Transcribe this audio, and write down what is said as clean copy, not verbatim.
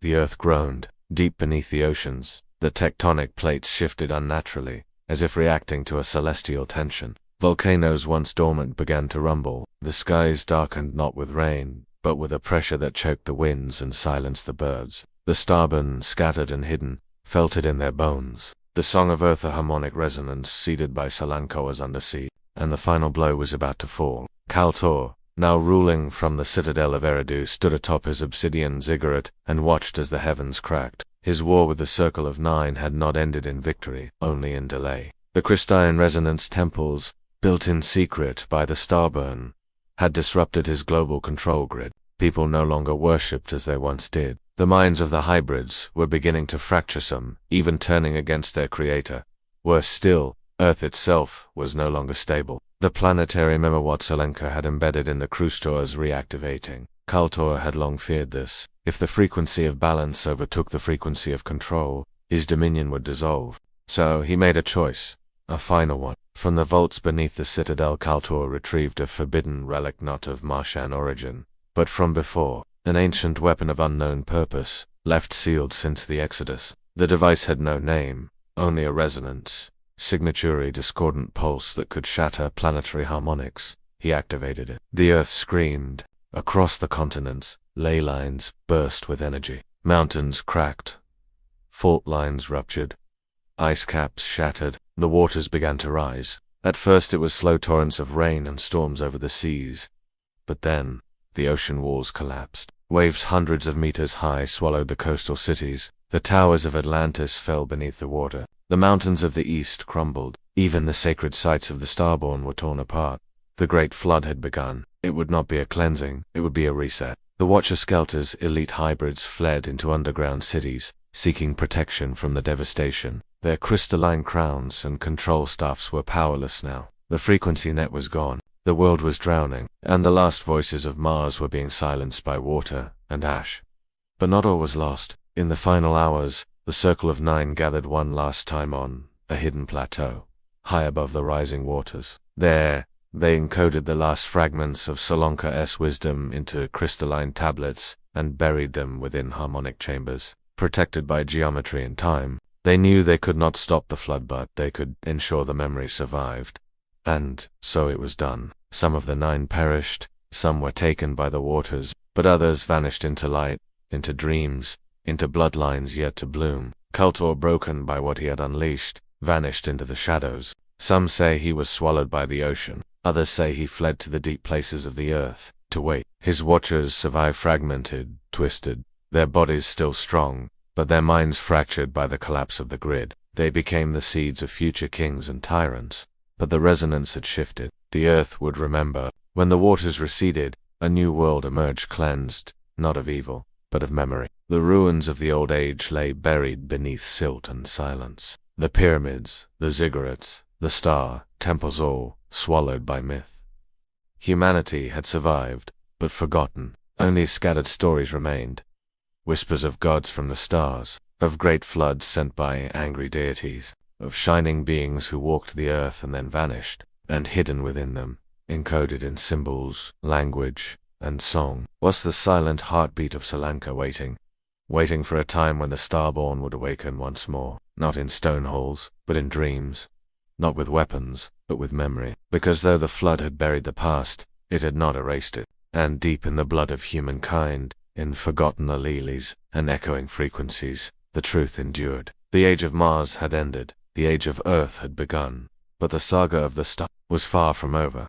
The earth groaned. Deep beneath the oceans, the tectonic plates shifted unnaturally, as if reacting to a celestial tension. Volcanoes once dormant began to rumble. The skies darkened not with rain, but with a pressure that choked the winds and silenced the birds. The starborn, scattered and hidden, felt it in their bones. The song of earth a harmonic resonance seeded by Salanko was under siege, and the final blow was about to fall. Kaltor, now ruling from the citadel of Eridu, stood atop his obsidian ziggurat and watched as the heavens cracked. His war with the Circle of Nine had not ended in victory, only in delay. The crystalline resonance temples, built in secret by the starburn, had disrupted his global control grid. People no longer worshipped as they once did. The minds of the hybrids were beginning to fracture, some even turning against their creator. Worse still, Earth itself was no longer stable. The planetary memowatt Selenka had embedded in the Krustors reactivating. Kaltor had long feared this. If the frequency of balance overtook the frequency of control, his dominion would dissolve. So he made a choice, a final one. From the vaults beneath the citadel, Kaltor retrieved a forbidden relic not of Martian origin, but from before, an ancient weapon of unknown purpose, left sealed since the Exodus. The device had no name, only a resonance, signature discordant pulse that could shatter planetary harmonics. He activated it. The earth screamed. Across the continents, ley lines burst with energy. Mountains cracked. Fault lines ruptured. Ice caps shattered. The waters began to rise. At first it was slow torrents of rain and storms over the seas. But then, the ocean walls collapsed. Waves hundreds of meters high swallowed the coastal cities. The towers of Atlantis fell beneath the water. The mountains of the east crumbled. Even the sacred sites of the Starborn were torn apart. The Great Flood had begun. It would not be a cleansing, it would be a reset. The Watcher Skelter's elite hybrids fled into underground cities, seeking protection from the devastation. Their crystalline crowns and control staffs were powerless now. The frequency net was gone. The world was drowning, and the last voices of Mars were being silenced by water and ash. But not all was lost. In the final hours, the Circle of Nine gathered one last time on a hidden plateau, high above the rising waters. There, they encoded the last fragments of Salonka's wisdom into crystalline tablets and buried them within harmonic chambers. Protected by geometry and time, they knew they could not stop the flood, but they could ensure the memory survived. And so it was done. Some of the Nine perished, some were taken by the waters, but others vanished into light, into dreams, into bloodlines yet to bloom. Kaltor, broken by what he had unleashed, vanished into the shadows. Some say he was swallowed by the ocean. Others say he fled to the deep places of the earth, to wait. His watchers survived fragmented, twisted, their bodies still strong, but their minds fractured by the collapse of the grid. They became the seeds of future kings and tyrants. But the resonance had shifted. The earth would remember. When the waters receded, a new world emerged, cleansed, not of evil, but of memory. The ruins of the old age lay buried beneath silt and silence. The pyramids, the ziggurats, the star, temples all swallowed by myth. Humanity had survived, but forgotten. Only scattered stories remained. Whispers of gods from the stars, of great floods sent by angry deities, of shining beings who walked the earth and then vanished, and hidden within them, encoded in symbols, language, and song, was the silent heartbeat of Salanka waiting for a time when the Starborn would awaken once more, not in stone halls, but in dreams, not with weapons, but with memory. Because though the flood had buried the past, it had not erased it, and deep in the blood of humankind, in forgotten alleles and echoing frequencies, the truth endured. The age of Mars had ended. The age of Earth had begun, but the saga of the star was far from over.